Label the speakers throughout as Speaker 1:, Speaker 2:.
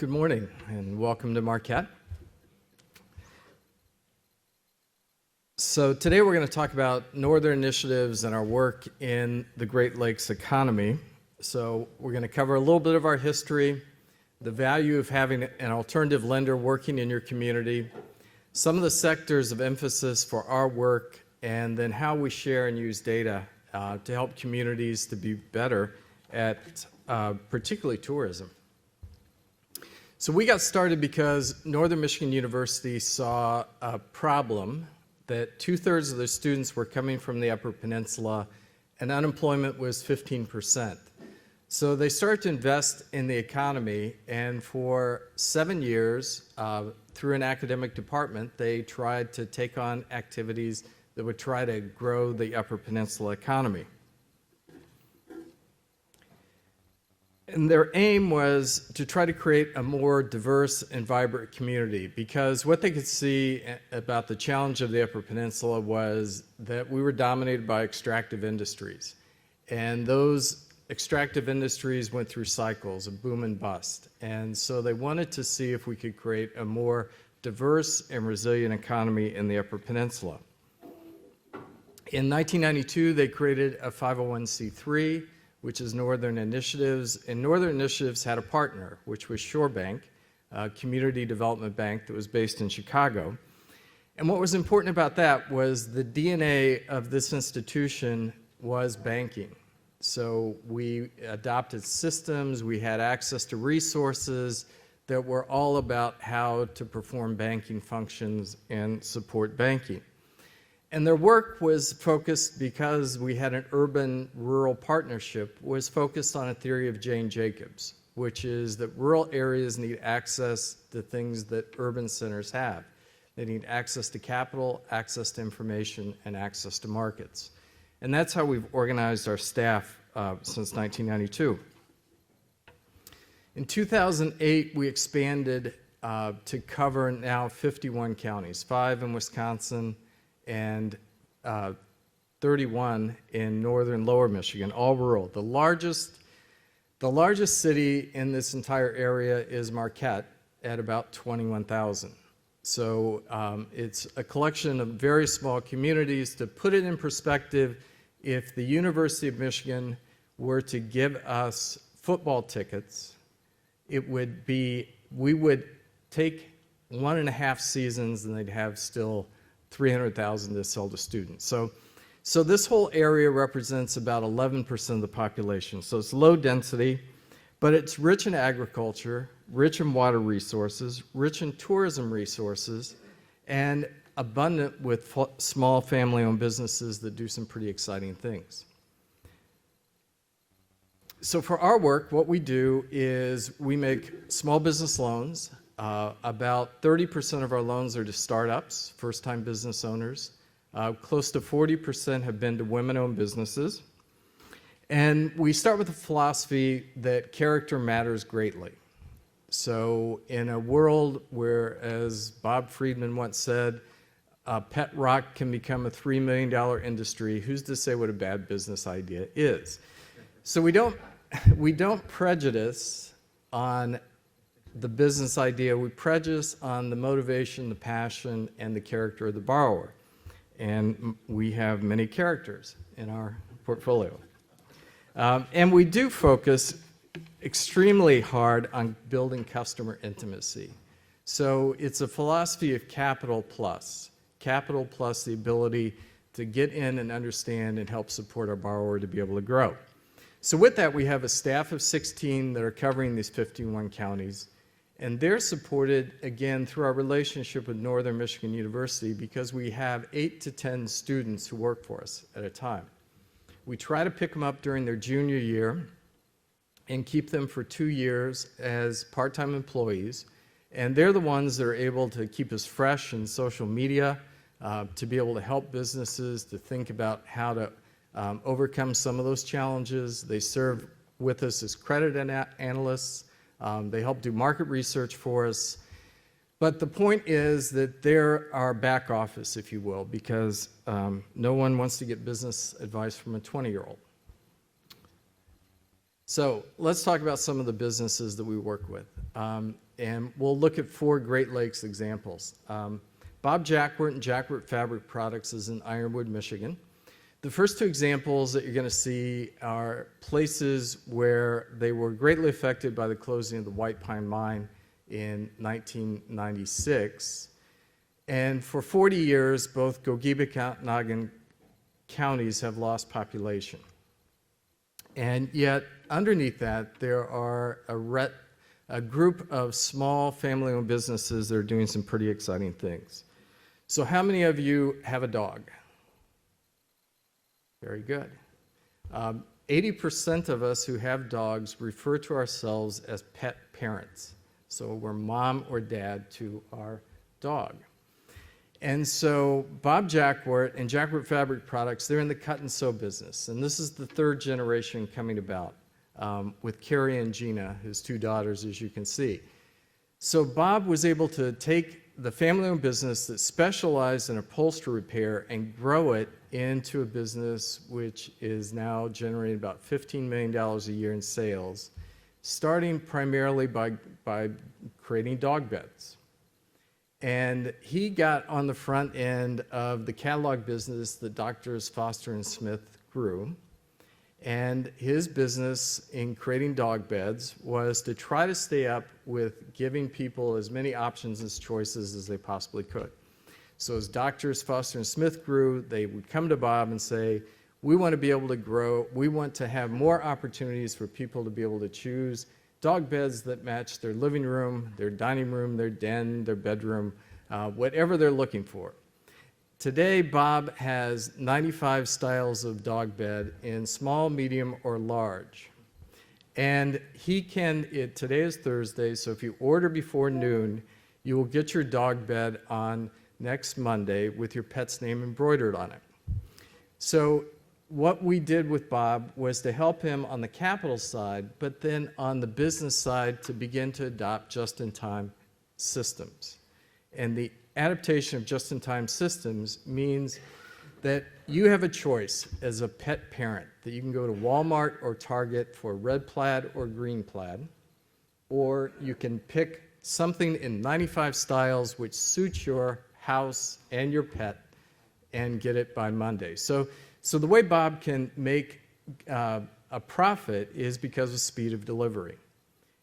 Speaker 1: Good morning and welcome to Marquette. So today we're going to talk about Northern initiatives and our work in the Great Lakes economy. So we're going to cover a little bit of our history, the value of having an alternative lender working in your community, some of the sectors of emphasis for our work, and then how we share and use data to help communities to be better at particularly tourism. So we got started because Northern Michigan University saw a problem that 2/3 of their students were coming from the Upper Peninsula and unemployment was 15%. So they started to invest in the economy, and for 7 years, through an academic department, they tried to take on activities that would try to grow the Upper Peninsula economy. And their aim was to try to create a more diverse and vibrant community, because what they could see about the challenge of the Upper Peninsula was that we were dominated by extractive industries. And those extractive industries went through cycles of boom and bust. And so they wanted to see if we could create a more diverse and resilient economy in the Upper Peninsula. In 1992, they created a 501c3, which is Northern Initiatives, and Northern Initiatives had a partner, which was Shore Bank, a community development bank that was based in Chicago. And what was important about that was the DNA of this institution was banking. So we adopted systems, we had access to resources that were all about how to perform banking functions and support banking. And their work was focused, because we had an urban-rural partnership, was focused on a theory of Jane Jacobs, which is that rural areas need access to things that urban centers have. They need access to capital, access to information, and access to markets. And that's how we've organized our staff since 1992. In 2008, we expanded to cover now 51 counties, 5 in Wisconsin, and 31 in northern lower Michigan, all rural. The largest city in this entire area is Marquette at about 21,000. So it's a collection of very small communities. To put it in perspective, if the University of Michigan were to give us football tickets, it would be, we would take 1.5 seasons and they'd have still 300,000 to sell to students. So this whole area represents about 11% of the population. So it's low density, but it's rich in agriculture, rich in water resources, rich in tourism resources, and abundant with small family-owned businesses that do some pretty exciting things. So for our work, what we do is we make small business loans. About 30% of our loans are to startups, first-time business owners. Close to 40% have been to women-owned businesses. And we start with the philosophy that character matters greatly. So in a world where, as Bob Friedman once said, pet rock can become a $3 million industry, who's to say what a bad business idea is? So we don't prejudice on the business idea. We prejudice on the motivation, the passion, and the character of the borrower. And we have many characters in our portfolio. And we do focus extremely hard on building customer intimacy. So it's a philosophy of capital plus the ability to get in and understand and help support our borrower to be able to grow. So with that, we have a staff of 16 that are covering these 51 counties. And they're supported, again, through our relationship with Northern Michigan University, because we have 8 to 10 students who work for us at a time. We try to pick them up during their junior year and keep them for 2 years as part-time employees. And they're the ones that are able to keep us fresh in social media, to be able to help businesses to think about how to overcome some of those challenges. They serve with us as credit analysts. They help do market research for us. But the point is that they're our back office, if you will, because no one wants to get business advice from a 20-year-old. So let's talk about some of the businesses that we work with. And we'll look at 4 Great Lakes examples. Bob Jack Burton, Jack Burton Fabric Products is in Ironwood, Michigan. The first 2 examples that you're going to see are places where they were greatly affected by the closing of the White Pine Mine in 1996. And for 40 years, both Gogebic and Ogden counties have lost population. And yet, underneath that, there are a group of small family-owned businesses that are doing some pretty exciting things. So how many of you have a dog? Very good. 80% of us who have dogs refer to ourselves as pet parents. So we're mom or dad to our dog. And so Bob Jack Burton and Jack Burton Fabric Products, they're in the cut and sew business. And this is the 3rd generation coming about with Carrie and Gina, his 2 daughters, as you can see. So Bob was able to take the family-owned business that specialized in upholstery repair and grow it into a business which is now generating about $15 million a year in sales, starting primarily by creating dog beds. And he got on the front end of the catalog business that Doctors Foster and Smith grew. And his business in creating dog beds was to try to stay up with giving people as many options and choices as they possibly could. So as Doctors Foster and Smith grew, they would come to Bob and say, we want to be able to grow, we want to have more opportunities for people to be able to choose dog beds that match their living room, their dining room, their den, their bedroom, whatever they're looking for. Today, Bob has 95 styles of dog bed in small, medium, or large. And today is Thursday, so if you order before noon, you will get your dog bed on next Monday with your pet's name embroidered on it. So what we did with Bob was to help him on the capital side, but then on the business side to begin to adopt just-in-time systems. And the adaptation of just-in-time systems means that you have a choice as a pet parent that you can go to Walmart or Target for red plaid or green plaid, or you can pick something in 95 styles which suits your house and your pet and get it by Monday. So the way Bob can make a profit is because of speed of delivery.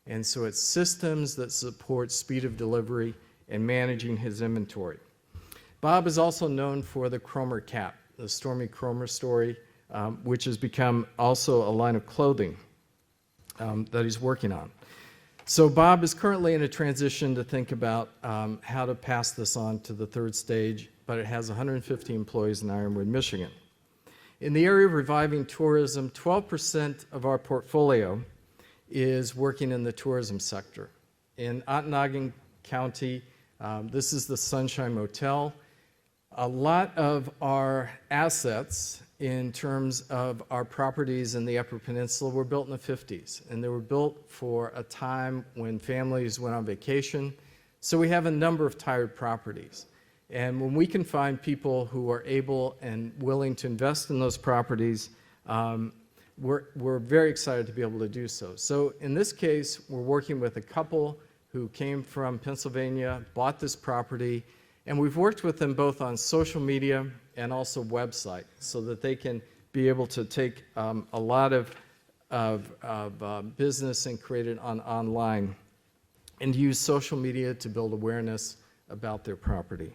Speaker 1: And so it's systems that support speed of delivery and managing his inventory. Bob is also known for the Cromer cap, the Stormy Cromer story, which has become also a line of clothing that he's working on. So Bob is currently in a transition to think about how to pass this on to the 3rd stage, but it has 150 employees in Ironwood, Michigan. In the area of reviving tourism, 12% of our portfolio is working in the tourism sector. In Ontonagon County, this is the Sunshine Motel. A lot of our assets in terms of our properties in the Upper Peninsula were built in the 50s, and they were built for a time when families went on vacation. So we have a number of tired properties. And when we can find people who are able and willing to invest in those properties, we're very excited to be able to do so. So in this case, we're working with a couple who came from Pennsylvania, bought this property, and we've worked with them both on social media and also website so that they can be able to take a lot of business and create it online and use social media to build awareness about their property.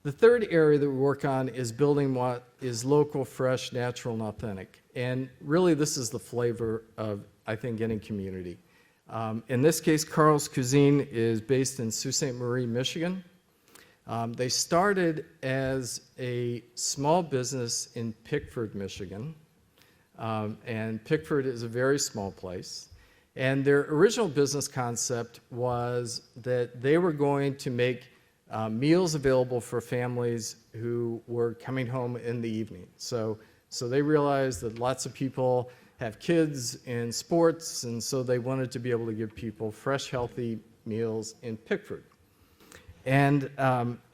Speaker 1: The 3rd area that we work on is building what is local, fresh, natural, and authentic. And really, this is the flavor of, I think, any community. In this case, Carl's Cuisine is based in Sault Ste. Marie, Michigan. They started as a small business in Pickford, Michigan. And Pickford is a very small place. And their original business concept was that they were going to make meals available for families who were coming home in the evening. So they realized that lots of people have kids in sports, and so they wanted to be able to give people fresh, healthy meals in Pickford. And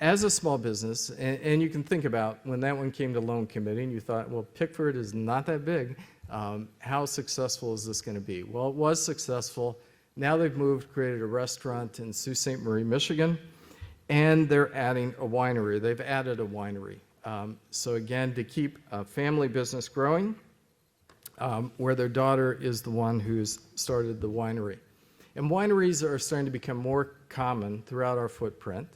Speaker 1: as a small business, and you can think about when that one came to loan committee, and you thought, well, Pickford is not that big. How successful is this going to be? Well, it was successful. Now they've moved, created a restaurant in Sault Ste. Marie, Michigan, and they're adding a winery. They've added a winery. So again, to keep a family business growing, where their daughter is the one who's started the winery. And wineries are starting to become more common throughout our footprint.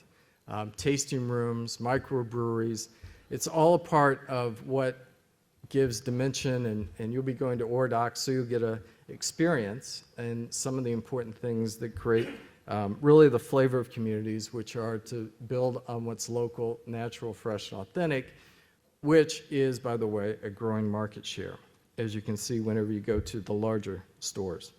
Speaker 1: Tasting rooms, microbreweries, it's all a part of what gives dimension, and you'll be going to Ordoc, so you'll get an experience and some of the important things that create really the flavor of communities, which are to build on what's local, natural, fresh, and authentic, which is, by the way, a growing market share, as you can see whenever you go to the larger stores.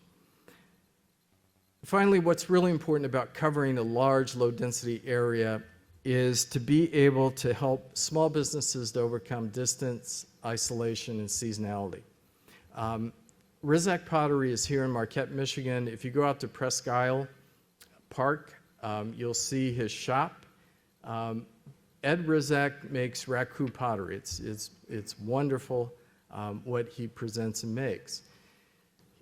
Speaker 1: Finally, what's really important about covering a large, low-density area is to be able to help small businesses to overcome distance, isolation, and seasonality. Rizak Pottery is here in Marquette, Michigan. If you go out to Presque Isle Park, you'll see his shop. Ed Rizak makes raku pottery. It's wonderful what he presents and makes.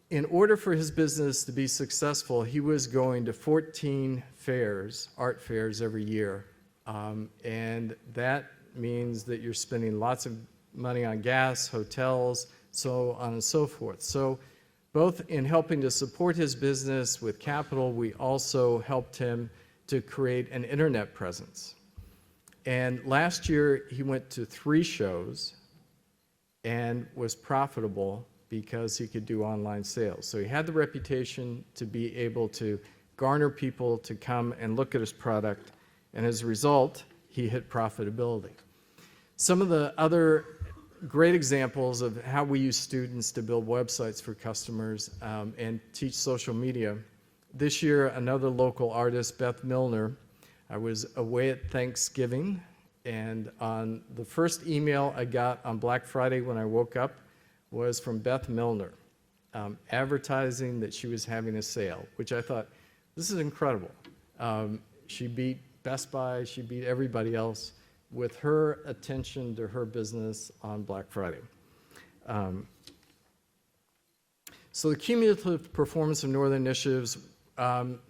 Speaker 1: In order for his business to be successful, he was going to 14 fairs, art fairs every year. And that means that you're spending lots of money on gas, hotels, so on and so forth. So both in helping to support his business with capital, we also helped him to create an internet presence. And last year, he went to 3 shows and was profitable because he could do online sales. So he had the reputation to be able to garner people to come and look at his product, and as a result, he hit profitability. Some of the other great examples of how we use students to build websites for customers and teach social media. This year, another local artist, Beth Milner, I was away at Thanksgiving, and on the first email I got on Black Friday when I woke up was from Beth Milner, advertising that she was having a sale, which I thought, this is incredible. She beat Best Buy, she beat everybody else with her attention to her business on Black Friday. So the Cumulative Performance of Northern Initiatives,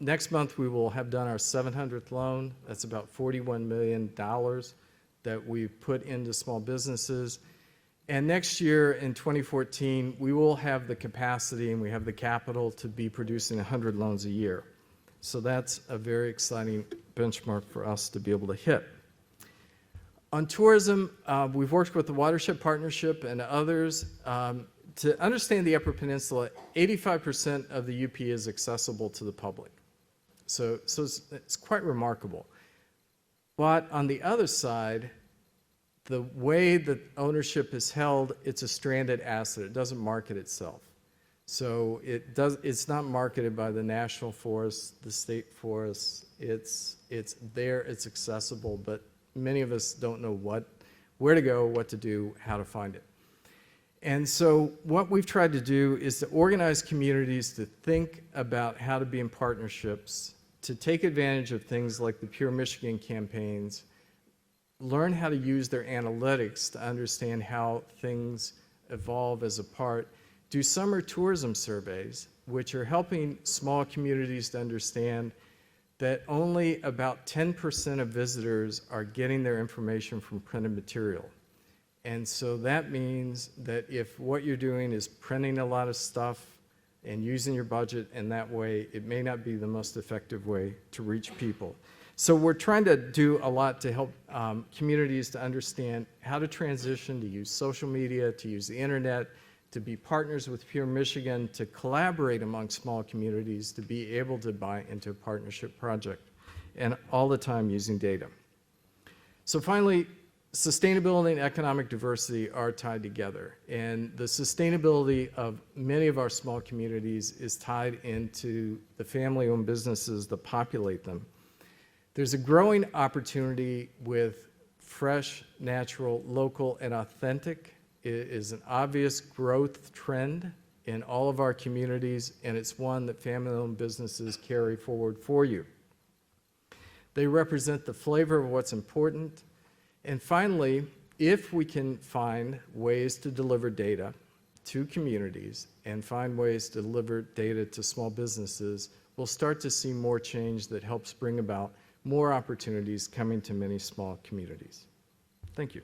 Speaker 1: next month we will have done our 700th loan. That's about $41 million that we've put into small businesses. And next year, in 2014, we will have the capacity and we have the capital to be producing 100 loans a year. So that's a very exciting benchmark for us to be able to hit. On tourism, we've worked with the Watershed Partnership and others to understand the Upper Peninsula. 85% of the UP is accessible to the public. So it's quite remarkable. But on the other side, the way that ownership is held, it's a stranded asset. It doesn't market itself. So it's not marketed by the national forests, the state forests. It's there, it's accessible, but many of us don't know where to go, what to do, how to find it. And so what we've tried to do is to organize communities to think about how to be in partnerships, to take advantage of things like the Pure Michigan campaigns, learn how to use their analytics to understand how things evolve as a part, do summer tourism surveys, which are helping small communities to understand that only about 10% of visitors are getting their information from printed material. And so that means that if what you're doing is printing a lot of stuff and using your budget in that way, it may not be the most effective way to reach people. So we're trying to do a lot to help communities to understand how to transition, to use social media, to use the internet, to be partners with Pure Michigan, to collaborate among small communities, to be able to buy into a partnership project, and all the time using data. So finally, sustainability and economic diversity are tied together, and the sustainability of many of our small communities is tied into the family-owned businesses that populate them. There's a growing opportunity with fresh, natural, local, and authentic. It is an obvious growth trend in all of our communities, and it's one that family-owned businesses carry forward for you. They represent the flavor of what's important. And finally, if we can find ways to deliver data to communities and find ways to deliver data to small businesses, we'll start to see more change that helps bring about more opportunities coming to many small communities. Thank you.